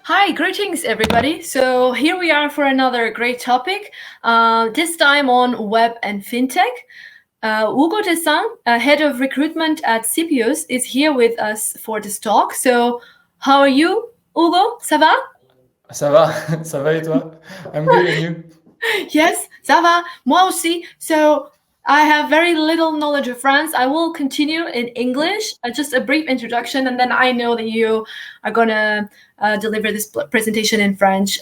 Hi, greetings everybody. So here we are for another great topic, this time on web and fintech. Hugo Dessaint, head of recruitment at Sipios, is here with us for this talk. So how are you, Hugo? Ça va? Ça va, ça va et toi? I'm good, and you? Yes, ça va. Moi aussi. So I have very little knowledge of France. I will continue in English, just a brief introduction, and then I know that you are going to deliver this presentation in French.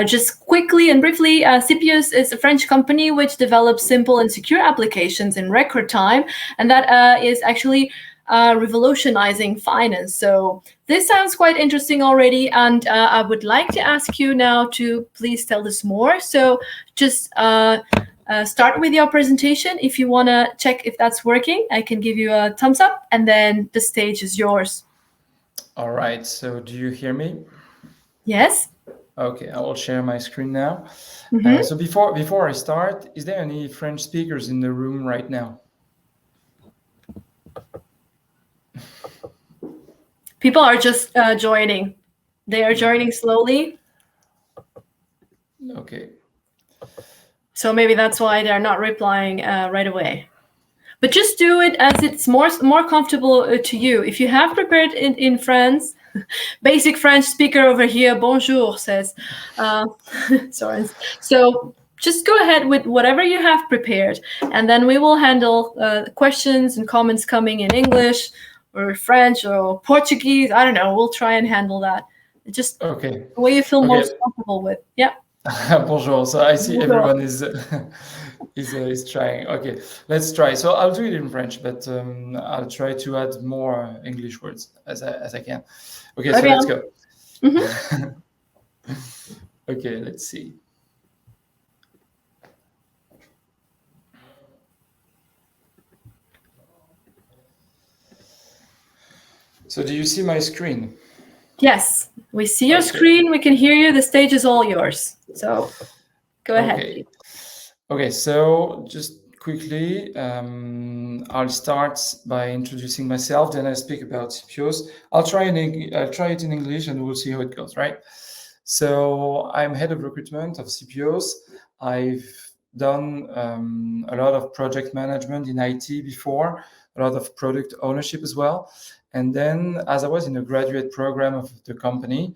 Just quickly and briefly, Sipios is a French company which develops simple and secure applications in record time, and that is actually revolutionizing finance. So this sounds quite interesting already, and I would like to ask you now to please tell us more. So just start with your presentation. If you want to check if that's working, I can give you a thumbs up, and then the stage is yours. All right, so do you hear me? Yes. Okay, I will share my screen now. Mm-hmm. So before I start, is there any French speakers in the room right now? People are just joining. They are joining slowly. Okay. So maybe that's why they're not replying right away. But just do it as it's more comfortable to you. If you have prepared in France, basic French speaker over here, bonjour, says. Sorry. So just go ahead with whatever you have prepared, and then we will handle questions and comments coming in English or French or Portuguese. I don't know. We'll try and handle that. Just Okay. the way you feel most comfortable with. Yeah. Bonjour. So I see everyone is trying. Okay, let's try. So I'll do it in French, but I'll try to add more English words as I can. Okay, so let's go. Mm-hmm. Okay, let's see. So do you see my screen? Yes, we see your screen. We can hear you. The stage is all yours. So go ahead. Okay. Okay, so just quickly, I'll start by introducing myself. Then I speak about Sipios. I'll try it in English, and we'll see how it goes. Right. So I'm head of recruitment of Sipios. I've done a lot of project management in IT before, a lot of product ownership as well. And then, as I was in a graduate program of the company,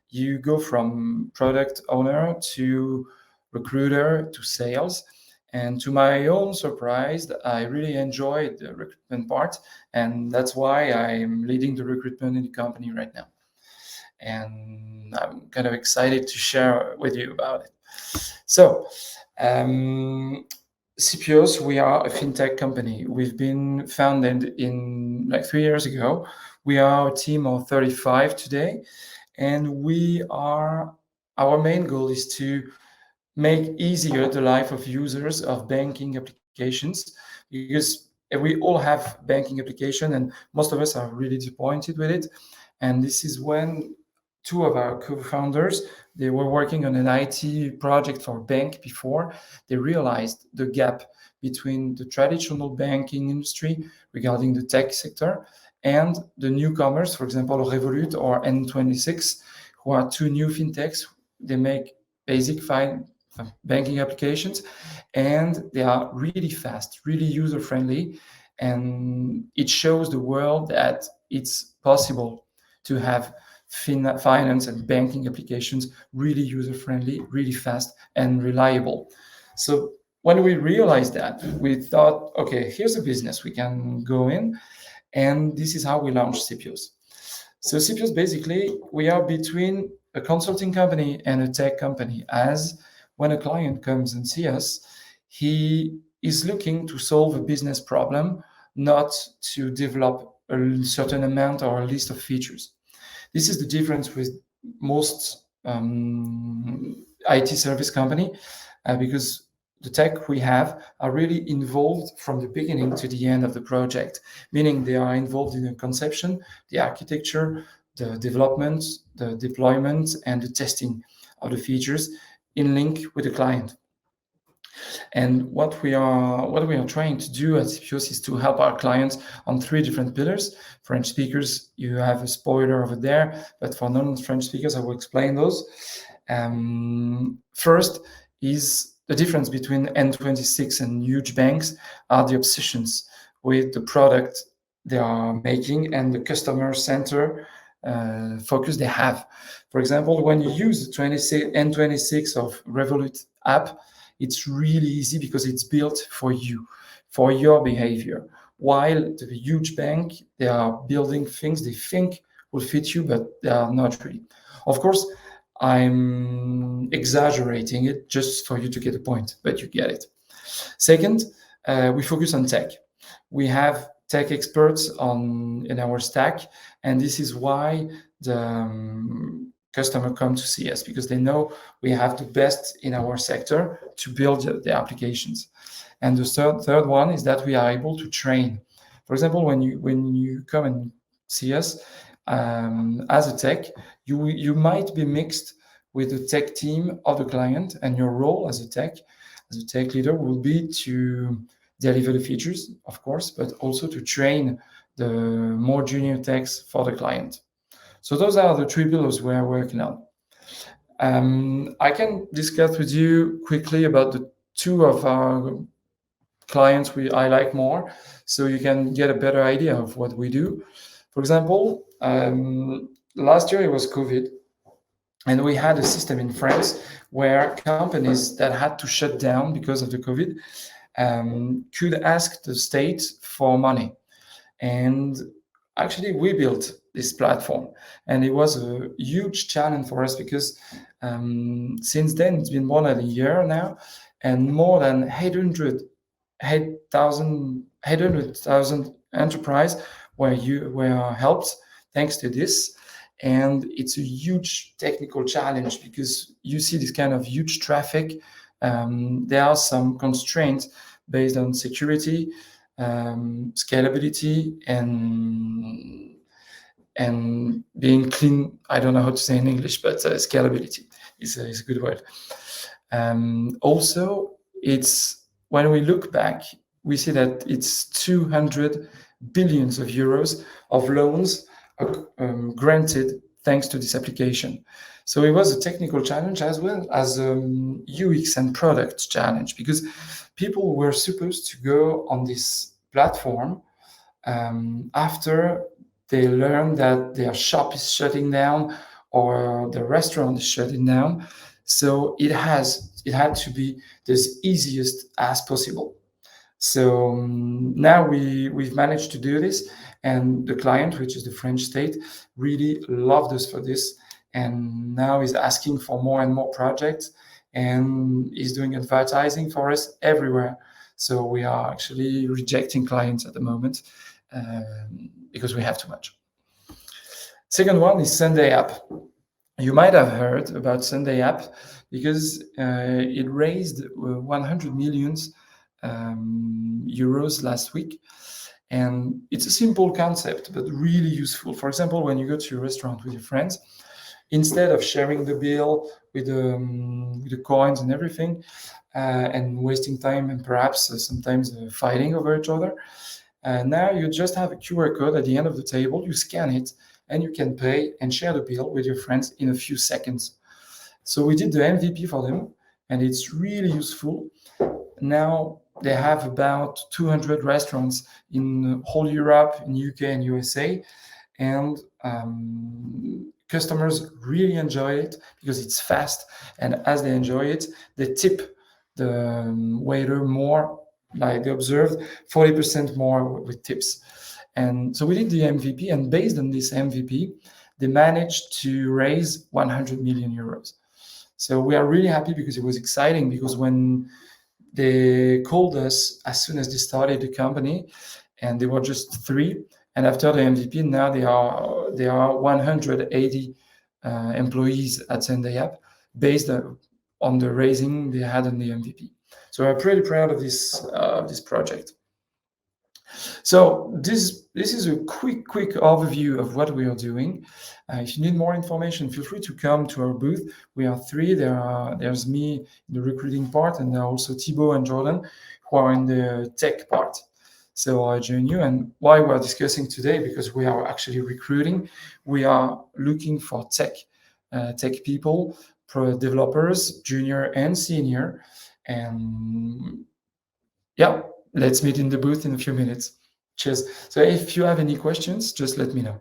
you go from product owner to recruiter to sales. And to my own surprise, I really enjoyed the recruitment part. And that's why I'm leading the recruitment in the company right now. And I'm kind of excited to share with you about it. So, Sipios, we are a fintech company. We've been founded in like 3 years ago. We are a team of 35 today, and our main goal is to make easier the life of users of banking applications, because we all have banking application and most of us are really disappointed with it. And this is when two of our co-founders, they were working on an IT project for a bank before. They realized the gap between the traditional banking industry regarding the tech sector and the newcomers, for example, Revolut or N26, who are two new fintechs. They make basic banking applications, and they are really fast, really user-friendly, and it shows the world that it's possible to have finance and banking applications really user-friendly, really fast, and reliable. So when we realized that, we thought, okay, here's a business we can go in, and this is how we launched Sipios. So Sipios, basically, we are between a consulting company and a tech company, as when a client comes and sees us, he is looking to solve a business problem, not to develop a certain amount or a list of features. This is the difference with most IT service company, because the tech we have are really involved from the beginning to the end of the project, meaning they are involved in the conception, the architecture, the development, the deployment, and the testing of the features in link with the client. And what we are trying to do at Sipios is to help our clients on 3 different pillars. French speakers, you have a spoiler over there, but for non-French speakers, I will explain those. First is the difference between N26 and huge banks are the obsessions with the product they are making and the customer center focus they have. For example, when you use the N26 of Revolut app, it's really easy because it's built for you, for your behavior. While the huge bank, they are building things they think will fit you, but they are not really. Of course, I'm exaggerating it just for you to get a point, but you get it. Second, we focus on tech. We have tech experts in our stack, and this is why the customer come to see us, because they know we have the best in our sector to build the applications. And the third one is that we are able to train. For example, when you come and see us as a tech, you might be mixed with the tech team of the client, and your role as a tech leader will be to deliver the features, of course, but also to train the more junior techs for the client. So those are the 3 pillars we are working on. I can discuss with you quickly about the 2 of our clients I like more, so you can get a better idea of what we do. For example, last year it was COVID, and we had a system in France where companies that had to shut down because of the COVID could ask the state for money. And actually, we built this platform, and it was a huge challenge for us because since then, it's been more than a year now, and more than 800,000 enterprise were helped thanks to this. And it's a huge technical challenge because you see this kind of huge traffic. There are some constraints based on security, scalability, and being clean. I don't know how to say in English, but scalability is a good word. Also, it's when we look back, we see that it's 200 billions of euros of loans granted thanks to this application. So it was a technical challenge as well as UX and product challenge, because people were supposed to go on this platform after they learned that their shop is shutting down or the restaurant is shutting down. So it had to be as easiest as possible. So now we've managed to do this, and the client, which is the French state, really loved us for this, and now is asking for more and more projects, and is doing advertising for us everywhere. So we are actually rejecting clients at the moment because we have too much. Second one is Sunday app. You might have heard about Sunday app because it raised 100 million euros last week. And it's a simple concept, but really useful. For example, when you go to a restaurant with your friends, instead of sharing the bill with the coins and everything, and wasting time and perhaps sometimes fighting over each other, now you just have a QR code at the end of the table, you scan it, and you can pay and share the bill with your friends in a few seconds. So we did the MVP for them, and it's really useful. Now they have about 200 restaurants in whole Europe, in UK and USA, and customers really enjoy it because it's fast, and as they enjoy it, they tip the waiter more, like they observed 40% more with tips. And so we did the MVP, and based on this MVP, they managed to raise 100 million euros. So we are really happy because it was exciting, because when they called us as soon as they started the company, and they were just 3, and after the MVP, now they are 180 employees at Sunday App, based on the raising they had on the MVP. So I'm pretty proud of this project. So this is a quick overview of what we are doing. If you need more information, feel free to come to our booth. We are three. There's me in the recruiting part, and there are also Thibaut and Jordan who are in the tech part. So I join you. And why we're discussing today, because we are actually recruiting. We are looking for tech people, developers, junior and senior. And yeah, let's meet in the booth in a few minutes. Cheers. So if you have any questions, just let me know.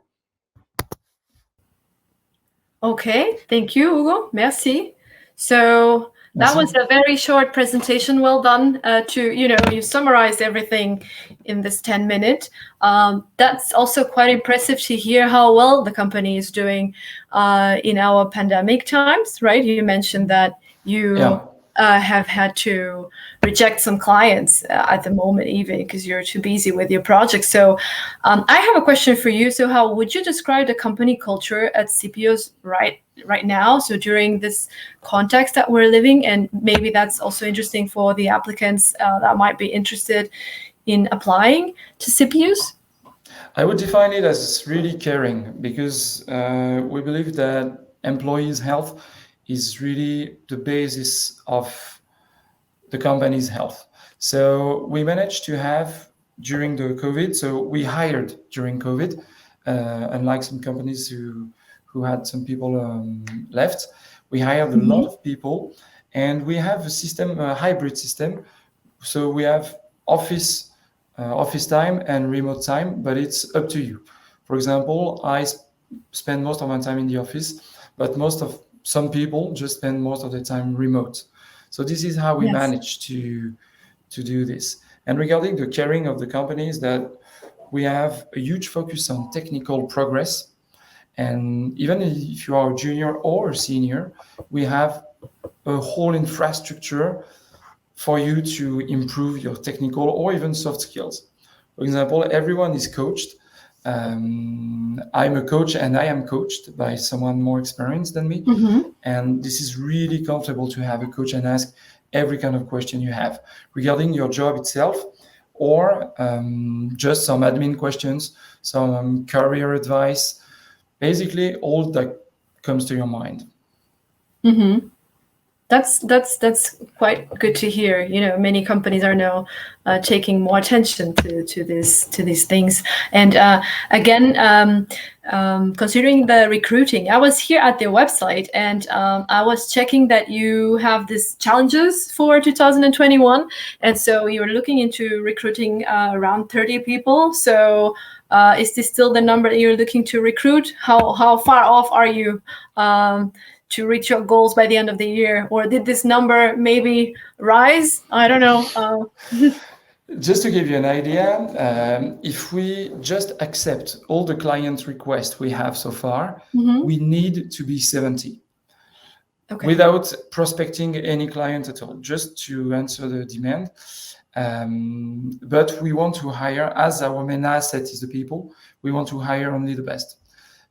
Okay, thank you, Hugo. Merci. So that was a very short presentation. Well done. You summarized everything in this 10 minutes. That's also quite impressive to hear how well the company is doing in our pandemic times, right? You mentioned that you have had to reject some clients at the moment, even because you're too busy with your project. So I have a question for you. So how would you describe the company culture at Sipios right now? So during this context that we're living, and maybe that's also interesting for the applicants that might be interested in applying to Sipios? I would define it as really caring, because we believe that employees' health is really the basis of the company's health. So we managed to have during the COVID, so we hired during COVID, unlike some companies who had some people left, we hired a lot of people, and we have a hybrid system. So we have office time and remote time, but it's up to you. For example, I spend most of my time in the office, but some people just spend most of the time remote. So this is how we manage to do this. And regarding the caring of the company, is that we have a huge focus on technical progress. And even if you are a junior or a senior, we have a whole infrastructure for you to improve your technical or even soft skills. For example, everyone is coached. I'm a coach, and I am coached by someone more experienced than me. And this is really comfortable to have a coach and ask every kind of question you have regarding your job itself, or just some admin questions, some career advice, basically all that comes to your mind. That's quite good to hear. Many companies are now taking more attention to these things. And again, considering the recruiting, I was here at their website, and I was checking that you have these challenges for 2021, and so you're looking into recruiting around 30 people. So is this still the number that you're looking to recruit? How far off are you to reach your goals by the end of the year? Or did this number maybe rise? I don't know. Just to give you an idea, if we just accept all the client requests we have so far, we need to be 70. Okay. Without prospecting any client at all, just to answer the demand. But we want to hire, as our main asset is the people, we want to hire only the best.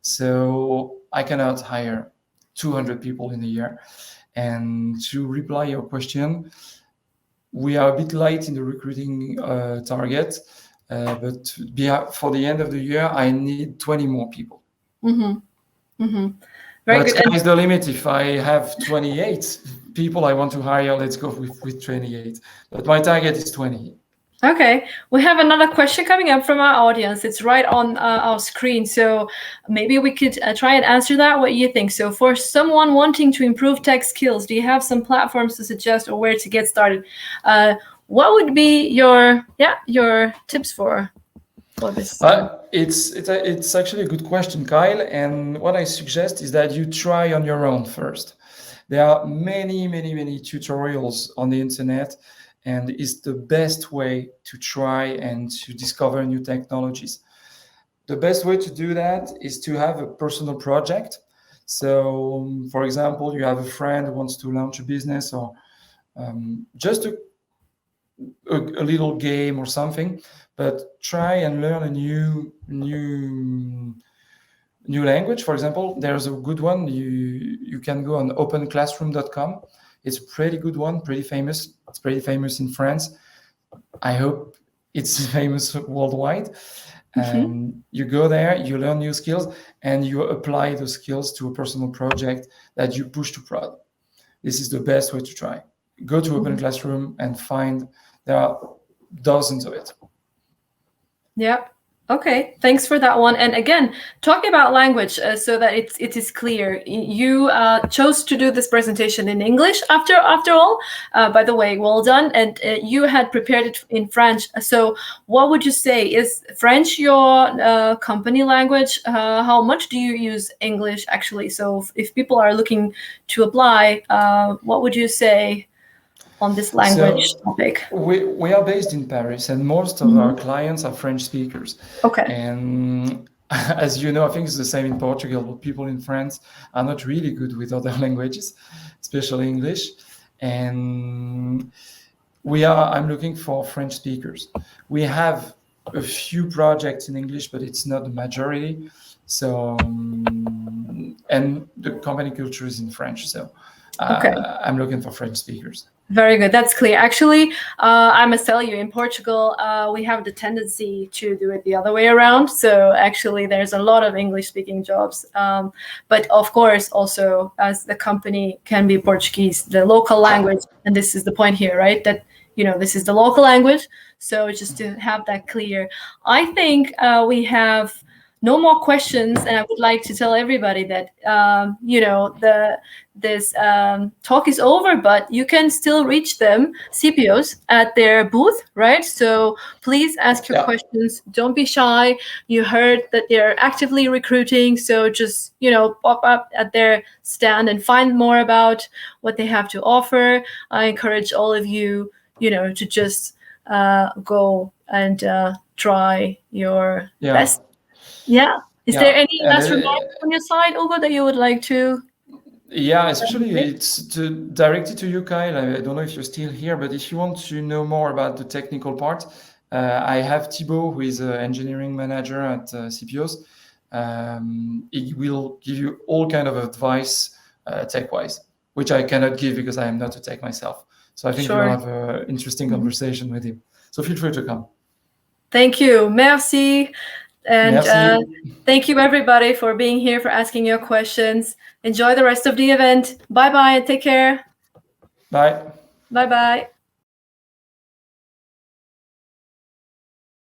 So I cannot hire 200 people in a year. And to reply your question, we are a bit light in the recruiting target, but for the end of the year, I need 20 more people. Very good. Sky's the limit. If I have 28 people I want to hire, let's go with 28. But my target is 20. Okay, we have another question coming up from our audience. It's right on our screen, so maybe we could try and answer that. What you think? So for someone wanting to improve tech skills, do you have some platforms to suggest or where to get started? What would be your tips for this? It's actually a good question, Kyle. And what I suggest is that you try on your own first. There are many tutorials on the internet, and it's the best way to try and to discover new technologies. The best way to do that is to have a personal project. So, for example, you have a friend who wants to launch a business, or just a little game or something, but try and learn a new language. For example, there's a good one. You can go on openclassroom.com. It's a pretty good one, pretty famous. It's pretty famous in France. I hope It's famous worldwide. You go there, you learn new skills, and you apply those skills to a personal project that you push to prod. This is the best way to try. Go to open classroom and find there are dozens of it. Yeah. Okay, thanks for that one. And again, talking about language, so that it is clear, you chose to do this presentation in English after all. By the way, well done. And you had prepared it in French. So what would you say? Is French your company language? How much do you use English actually? So if people are looking to apply, what would you say on this language topic? We are based in Paris, and most of our clients are French speakers. Okay. And as you know, I think it's the same in Portugal, but people in France are not really good with other languages, especially English. And I'm looking for French speakers. We have a few projects in English, but it's not the majority. So, and the company culture is in French. So I'm looking for French speakers. Very good. That's clear. Actually, I must tell you, in Portugal, we have the tendency to do it the other way around. So actually, there's a lot of English-speaking jobs. But of course, also, as the company can be Portuguese, the local language, and this is the point here, right? That, this is the local language. So just to have that clear. I think we have no more questions, and I would like to tell everybody that this talk is over, but you can still reach them, Sipios, at their booth, right? So please ask your questions. Don't be shy. You heard that they're actively recruiting, so just pop up at their stand and find more about what they have to offer. I encourage all of you, to just go and try your best. Yeah. Is there any last remarks on your side, Hugo, that you would like to? Yeah, especially it's directed to you, Kyle. I don't know if you're still here, but if you want to know more about the technical part, I have Thibaut, who is an engineering manager at Sipios. He will give you all kind of advice tech-wise, which I cannot give because I am not a tech myself. So I think you'll have an interesting conversation with him. So feel free to come. Thank you. Merci. And thank you, everybody, for being here, for asking your questions. Enjoy the rest of the event. Bye-bye and take care. Bye. Bye-bye.